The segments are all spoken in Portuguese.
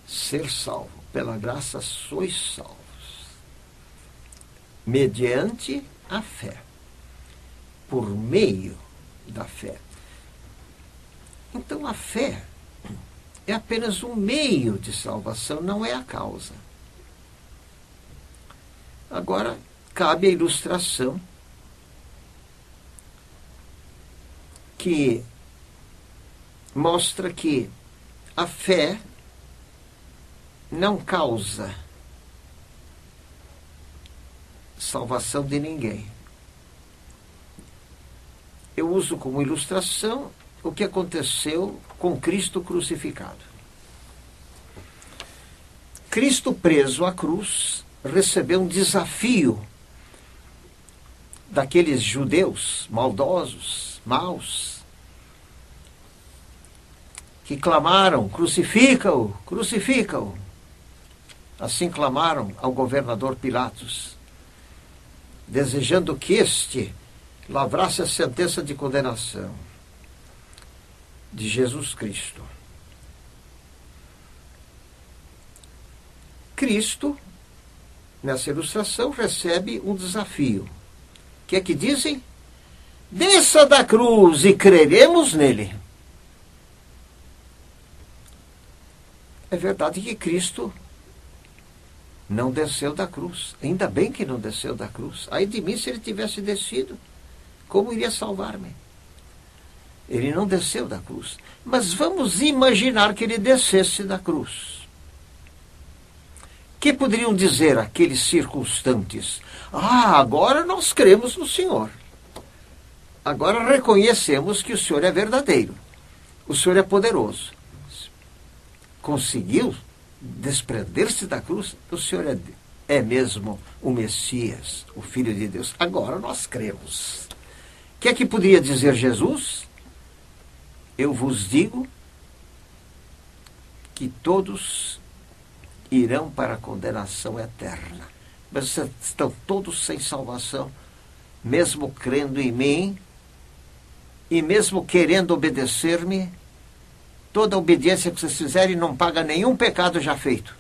ser salvo. Pela graça sois salvos, mediante a fé, por meio da fé. Então a fé é apenas um meio de salvação, não é a causa. Agora, cabe a ilustração que mostra que a fé não causa salvação de ninguém. Eu uso como ilustração o que aconteceu com Cristo crucificado. Cristo preso à cruz recebeu um desafio daqueles judeus maldosos, maus, que clamaram: crucifica-o, crucifica-o. Assim clamaram ao governador Pilatos, desejando que este lavrasse a sentença de condenação de Jesus Cristo. Cristo, nessa ilustração, recebe um desafio. O que é que dizem? Desça da cruz e creremos nele. É verdade que Cristo não desceu da cruz. Ainda bem que não desceu da cruz. Ai de mim se ele tivesse descido. Como iria salvar-me? Ele não desceu da cruz. Mas vamos imaginar que ele descesse da cruz. O que poderiam dizer aqueles circunstantes? Ah, agora nós cremos no Senhor. Agora reconhecemos que o Senhor é verdadeiro. O Senhor é poderoso. Conseguiu desprender-se da cruz? O Senhor é mesmo o Messias, o Filho de Deus. Agora nós cremos. O que é que poderia dizer Jesus? Eu vos digo que todos irão para a condenação eterna. Mas estão todos sem salvação, mesmo crendo em mim e mesmo querendo obedecer-me. Toda a obediência que vocês fizerem não paga nenhum pecado já feito.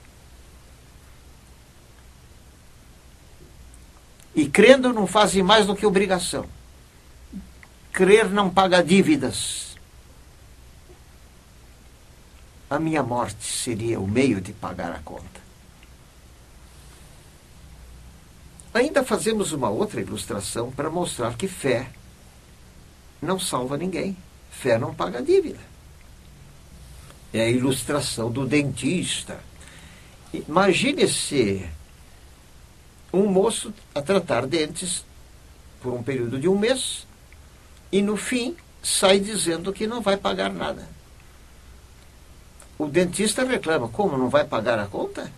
E crendo não fazem mais do que obrigação. Crer não paga dívidas. A minha morte seria o meio de pagar a conta. Ainda fazemos uma outra ilustração para mostrar que fé não salva ninguém. Fé não paga dívida. É a ilustração do dentista. Imagine-se um moço a tratar dentes por um período de um mês e no fim sai dizendo que não vai pagar nada. O dentista reclama: como não vai pagar a conta?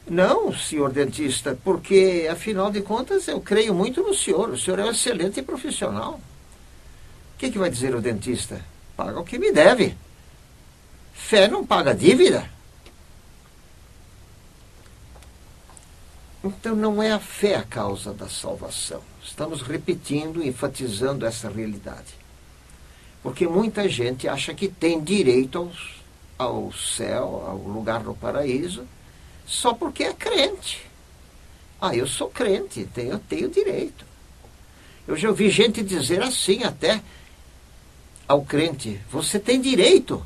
Não, senhor dentista, porque afinal de contas eu creio muito no senhor. O senhor é um excelente profissional. O que vai dizer o dentista? Paga o que me deve. Fé não paga dívida. Então não é a fé a causa da salvação. Estamos repetindo, enfatizando essa realidade. Porque muita gente acha que tem direito ao céu, ao lugar no paraíso, só porque é crente. Ah, eu sou crente, eu tenho direito. Eu já ouvi gente dizer assim até ao crente: você tem direito.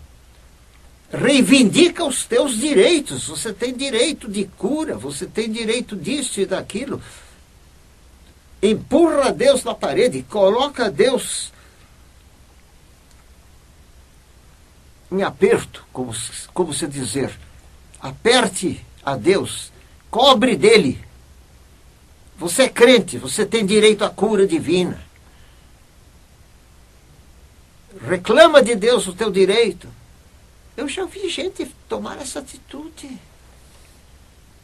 Reivindica os teus direitos. Você tem direito de cura, você tem direito disso e daquilo. Empurra Deus na parede, coloca Deus em aperto, como se dizer. Aperte a Deus, cobre dele. Você é crente, você tem direito à cura divina. Reclama de Deus o teu direito. Eu já vi gente tomar essa atitude.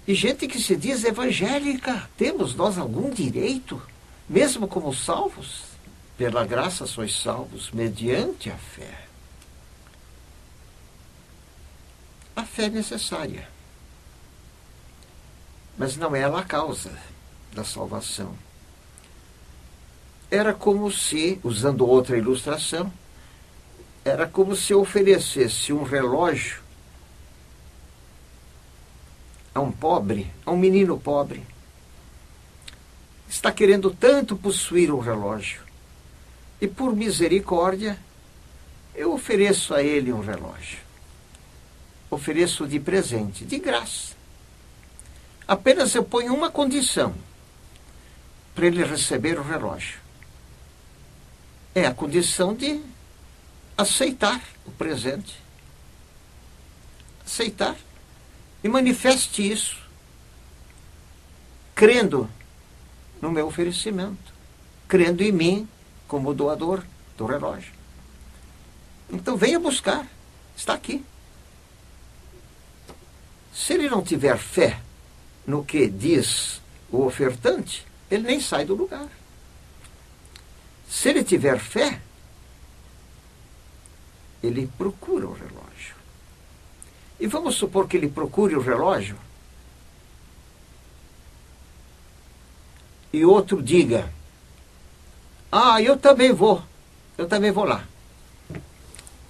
E gente que se diz evangélica. Temos nós algum direito, mesmo como salvos? Pela graça sois salvos, mediante a fé. A fé é necessária, mas não é ela a causa da salvação. Era como se, usando outra ilustração, era como se eu oferecesse um relógio a um pobre, a um menino pobre, está querendo tanto possuir um relógio. E por misericórdia, eu ofereço a ele um relógio. Ofereço de presente, de graça. Apenas eu ponho uma condição para ele receber o relógio. É a condição de aceitar o presente. Aceitar. E manifeste isso, crendo no meu oferecimento, crendo em mim como doador do relógio. Então venha buscar, está aqui. Se ele não tiver fé no que diz o ofertante, ele nem sai do lugar. Se ele tiver fé, ele procura o relógio. E vamos supor que ele procure o relógio e outro diga: ah, eu também vou lá.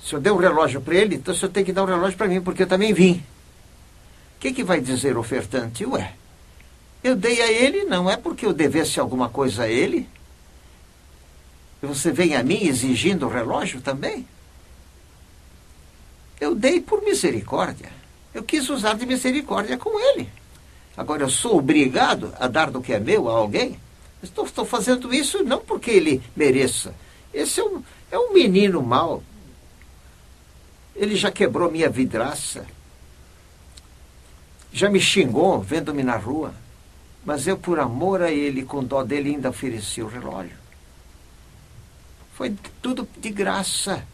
Se eu der um relógio para ele, então o senhor tem que dar um relógio para mim, porque eu também vim. O que vai dizer o ofertante? Ué, eu dei a ele, não é porque eu devesse alguma coisa a ele. E você vem a mim exigindo o relógio também? Eu dei por misericórdia. Eu quis usar de misericórdia com ele. Agora eu sou obrigado a dar do que é meu a alguém? Estou fazendo isso não porque ele mereça. Esse é um menino mau. Ele já quebrou minha vidraça. Já me xingou vendo-me na rua. Mas eu, por amor a ele, com dó dele, ainda ofereci o relógio. Foi tudo de graça.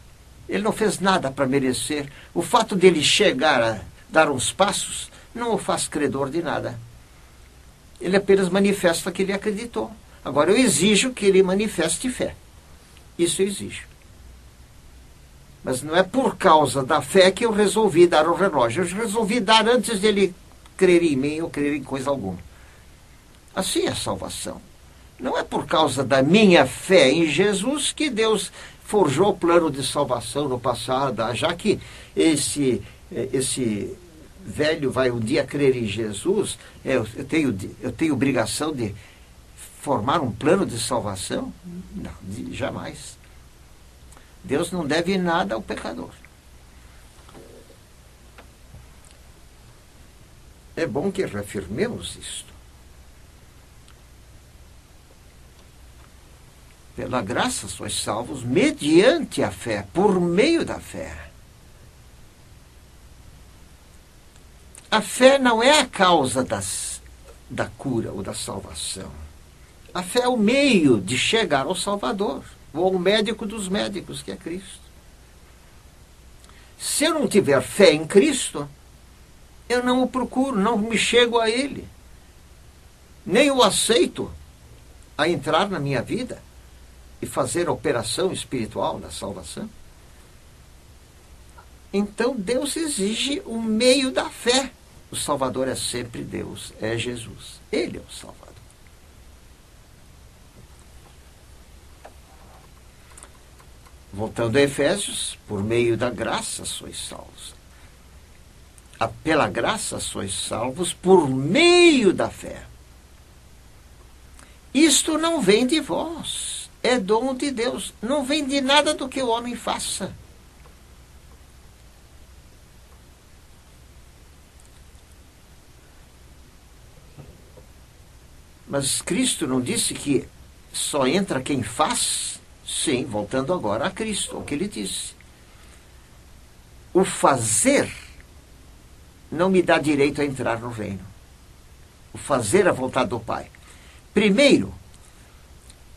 Ele não fez nada para merecer. O fato dele chegar a dar uns passos não o faz credor de nada. Ele apenas manifesta que ele acreditou. Agora eu exijo que ele manifeste fé. Isso eu exijo. Mas não é por causa da fé que eu resolvi dar o relógio. Eu resolvi dar antes dele crer em mim ou crer em coisa alguma. Assim é a salvação. Não é por causa da minha fé em Jesus que Deus forjou o plano de salvação no passado, já que esse velho vai um dia crer em Jesus, eu tenho obrigação de formar um plano de salvação? Não, jamais. Deus não deve nada ao pecador. É bom que reafirmemos isto. Pela graça sois salvos mediante a fé, por meio da fé. A fé não é a causa da cura ou da salvação. A fé é o meio de chegar ao Salvador, ou ao médico dos médicos, que é Cristo. Se eu não tiver fé em Cristo, eu não o procuro, não me chego a Ele. Nem o aceito a entrar na minha vida e fazer a operação espiritual da salvação. Então Deus exige o meio da fé. O Salvador é sempre Deus, é Jesus. Ele é o Salvador. Voltando a Efésios, por meio da graça sois salvos. Pela graça sois salvos por meio da fé. Isto não vem de vós, é dom de Deus. Não vem de nada do que o homem faça. Mas Cristo não disse que só entra quem faz? Sim, voltando agora a Cristo, o que ele disse. O fazer não me dá direito a entrar no reino. O fazer a vontade do Pai. Primeiro,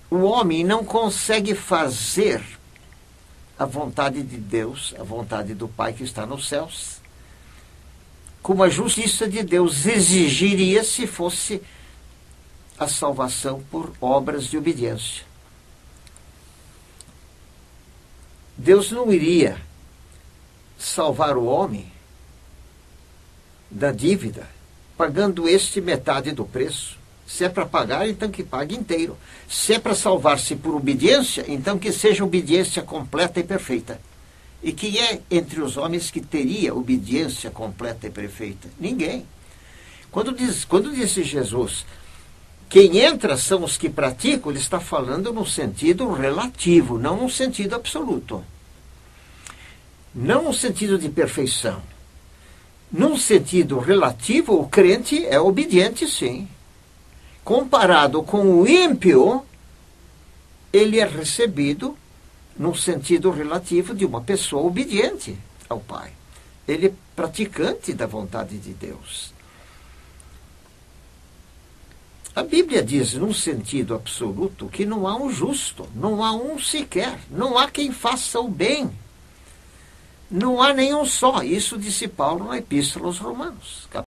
o homem não consegue fazer a vontade de Deus, a vontade do Pai que está nos céus, como a justiça de Deus exigiria se fosse a salvação por obras de obediência. Deus não iria salvar o homem da dívida, pagando metade do preço. Se é para pagar, então que pague inteiro. Se é para salvar-se por obediência, então que seja obediência completa e perfeita. E quem é entre os homens que teria obediência completa e perfeita? Ninguém. Quando disse Jesus, quem entra são os que praticam, ele está falando no sentido relativo, não no sentido absoluto. Não no sentido de perfeição. Num sentido relativo, o crente é obediente, sim. Comparado com o ímpio, ele é recebido no sentido relativo de uma pessoa obediente ao Pai. Ele é praticante da vontade de Deus. A Bíblia diz, num sentido absoluto, que não há um justo, não há um sequer, não há quem faça o bem. Não há nenhum só. Isso disse Paulo na Epístola aos Romanos,